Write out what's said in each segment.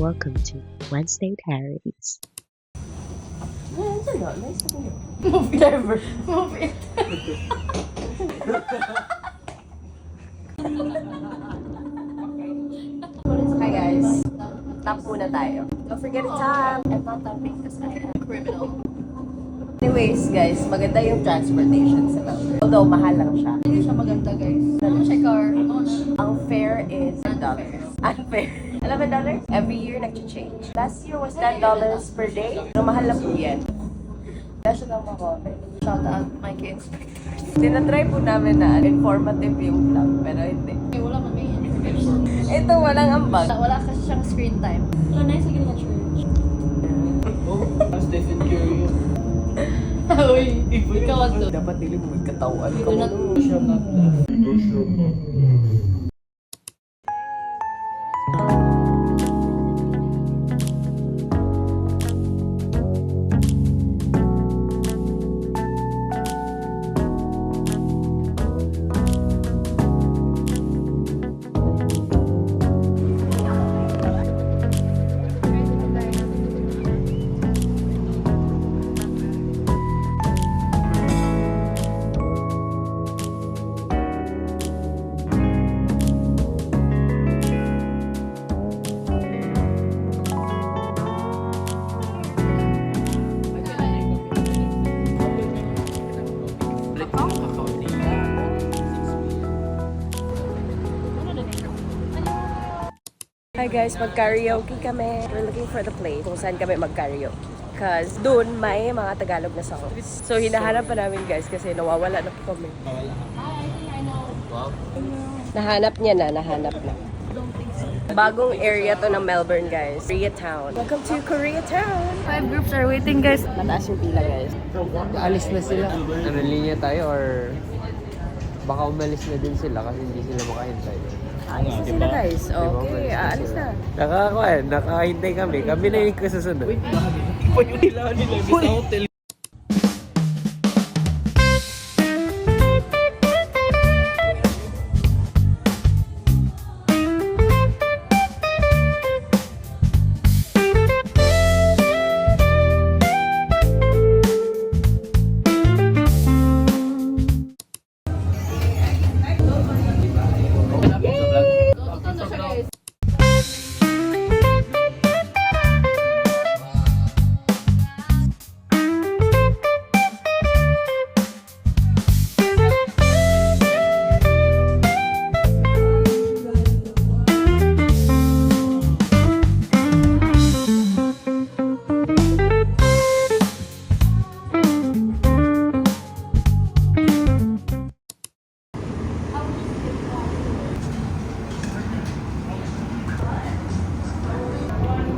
welcome to Wednesday Diaries. Move driver. Move it. Hi guys. Tap muna tayo. Don't forget to tap. I'm not tapping because I am criminal. Anyways guys, maganda yung transportation sa Melbourne. Although mahal lang siya. Hindi siya maganda, guys. Ano siya car? Ang fare is $10. Unfair. $11? Every year nag-change. Last year was $10 per day. Pero mahal lang po yan. Kaya siya lang makote. Shout out my inspectors. Tinatry po namin na informative yung vlog, pero hindi. Ay, wala man may information. Ito, walang ambag. Wala kasi siyang screen time. Wala na yung sige na church. Stephen Curry. Uy, ikaw ang to. Dapat dili mo magkatawan ka Do mo. not Siya not Hi guys, mag-karaoke kami. We're looking for the place kung saan kami mag-karaoke. Cause doon may mga Tagalog na songs. So hinahanap pa namin guys kasi nawawala na po kami. Nahanap na. Bagong area to ng Melbourne guys. Koreatown. Welcome to Koreatown! 5 groups are waiting, guys. Mataas yung pila guys. Alis na sila. Ano, linya tayo or baka umalis na din sila kasi hindi sila makahintay. Alis na sila guys. Okay, aalis na. Nakahintay kami. Kami na yung kasasunod. Kailangan nila sa hotel.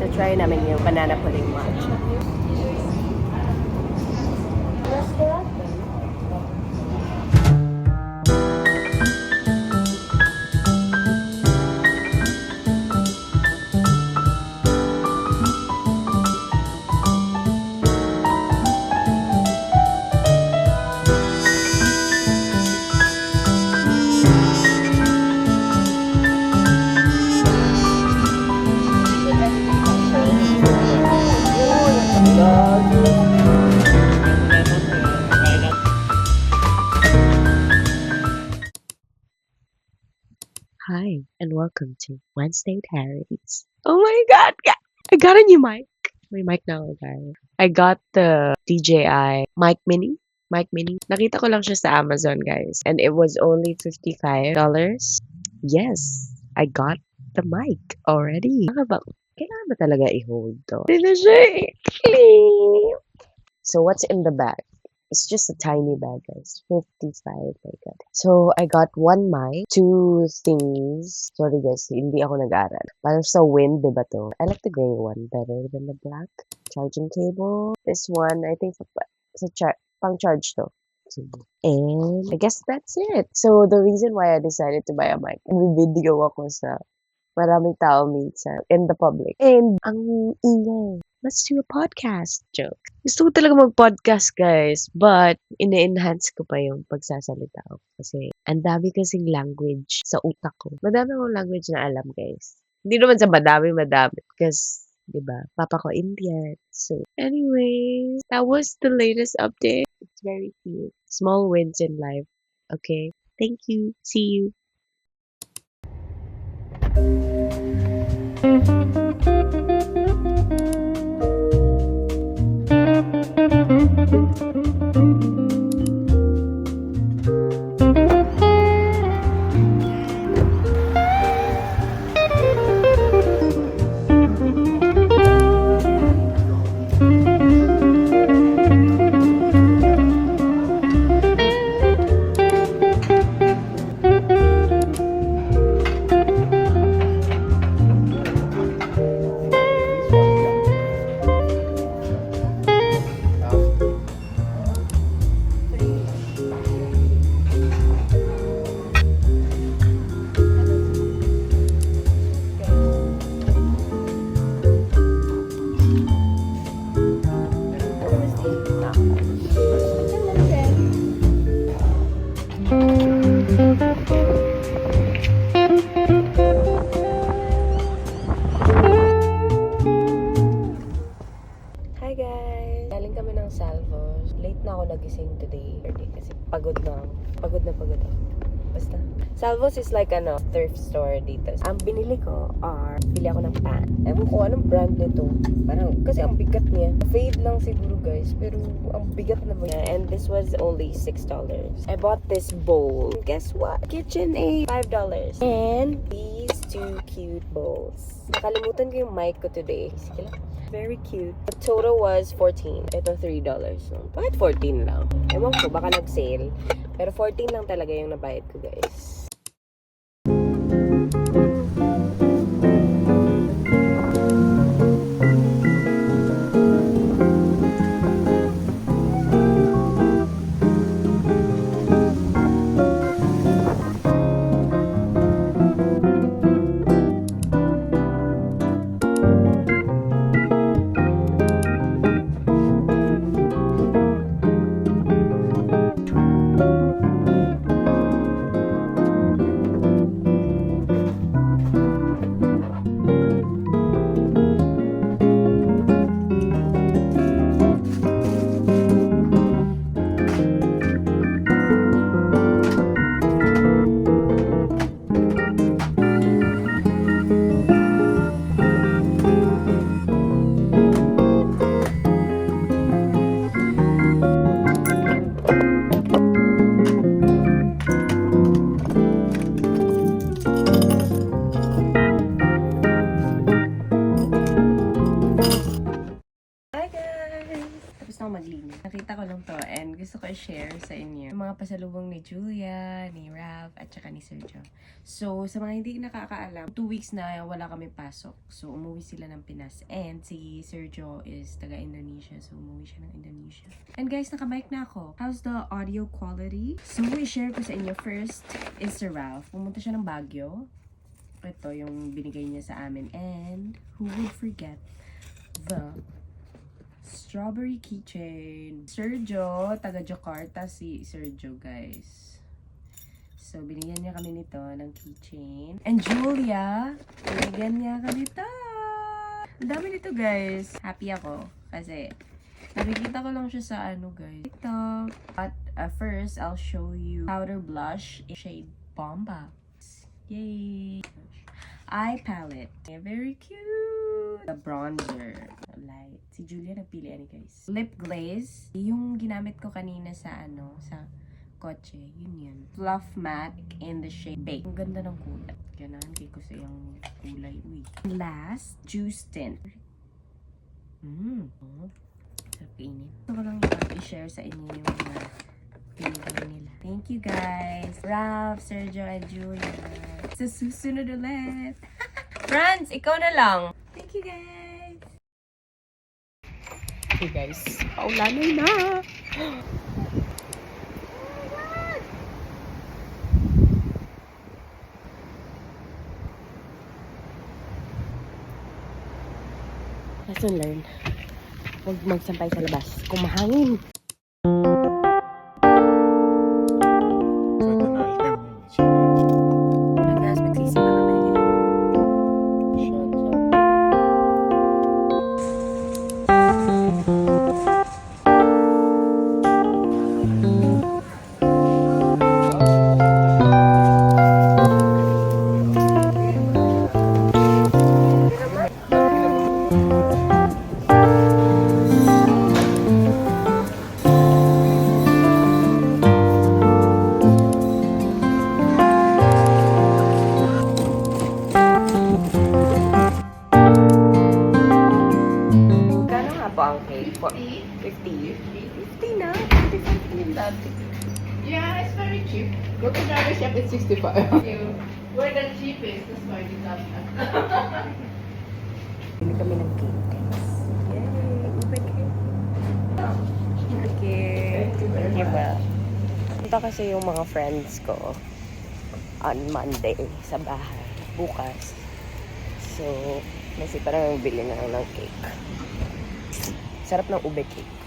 Ito try namin yung banana pudding matcha. Hi, and welcome to Wednesday Diaries. Oh my god, I got a new mic. May mic na ako, guys. I got the DJI mic mini. Nakita ko lang siya sa Amazon, guys. And it was only $55. Yes, I got the mic already. Kailangan ba talaga i-hold to? Dito siya i-clean. So what's in the bag? It's just a tiny bag, guys. 55, my god. So, I got one mic, two things. Sorry guys, hindi ako nag-aral. Para sa wind, diba to? I like the gray one better than the black. Charging cable. This one, I think, pang charge to. And I guess that's it. So, the reason why I decided to buy a mic, video ako sa maraming tao minsan in the public. And ang ingay. Let's do a podcast. Joke. Gusto ko talaga mag-podcast, guys. But, ine-enhance ko pa yung pagsasalita ko. Kasi, ang dami kasing language sa utak ko. Madami akong language na alam, guys. Hindi naman sa madami-madami because, 'di ba, papa ko Indian. So, anyways, that was the latest update. It's very cute. Small wins in life. Okay? Thank you. See you. Hi guys! Galing kami ng Salvos. Late na ako nagising today. Kasi pagod na ako. Pagod na pagod ako. Basta. Salvos is like thrift store dito. Ang binili ko bili ako ng pan. Ewan ko anong brand nito. Parang, kasi ang bigat niya. Fade lang siguro guys. Pero ang bigat na niya. And this was only $6. I bought this bowl. And guess what? KitchenAid, $5. And these two cute bowls. Nakalimutan ko yung mic ko today. Sige lang. Very cute. The total was $14. Ito $3. So, bakit 14 lang? Ewan ko, baka nag-sale. Pero 14 lang talaga yung nabayad ko, guys. Maglinis. Nakita ko lang to and gusto ko i-share sa inyo yung mga pasalubong ni Julia, ni Ralph, at saka ni Sergio. So, sa mga hindi nakakaalam, 2 weeks na wala kami pasok. So, umuwi sila ng Pinas. And si Sergio is taga-Indonesia. So, umuwi siya ng Indonesia. And guys, naka-mic na ako. How's the audio quality? So, i-share ko sa inyo first is si Ralph. Pumunta siya ng Baguio. Ito yung binigay niya sa amin. And who would forget the strawberry keychain. Sergio, taga Jakarta si Sergio, guys. So, binigyan niya kami nito ng keychain. And Julia, binigyan niya kami nito. Ang dami nito, guys. Happy ako. Kasi, nakikita ko lang siya sa guys. TikTok. But, first, I'll show you powder blush in shade Bomba. Yay! Eye palette. Very cute. The bronzer. Light. Si Julia nagpili guys. Lip glaze. Yung ginamit ko kanina sa sa kotse. Yun yan. Fluff matte in the shade Bake. Ang ganda ng kulay. Ganaan kay ko sa yung kulay. Uy. Last, juice tint. Sarap kainin. Gusto ko lang i-share sa inyo yung mga pinigay nila. Thank you guys. Ralph, Sergio, and Julia. Sa susunod ulit. Franz, ikaw na lang. Thank you guys. Okay guys, paulanay na. Lesson learned. Huwag magsampay sa labas kung mahangin. Yeah, it's very cheap. Go to the other shop, it's 65. We're the cheapest, that's why we love that. Bili kami ng cake. Yay! Ube cake. Okay. Diba? Punta kasi yung mga friends ko on Monday sa bahay. Bukas. So, nasita na yung bili na lang ng cake. Sarap ng ube cake.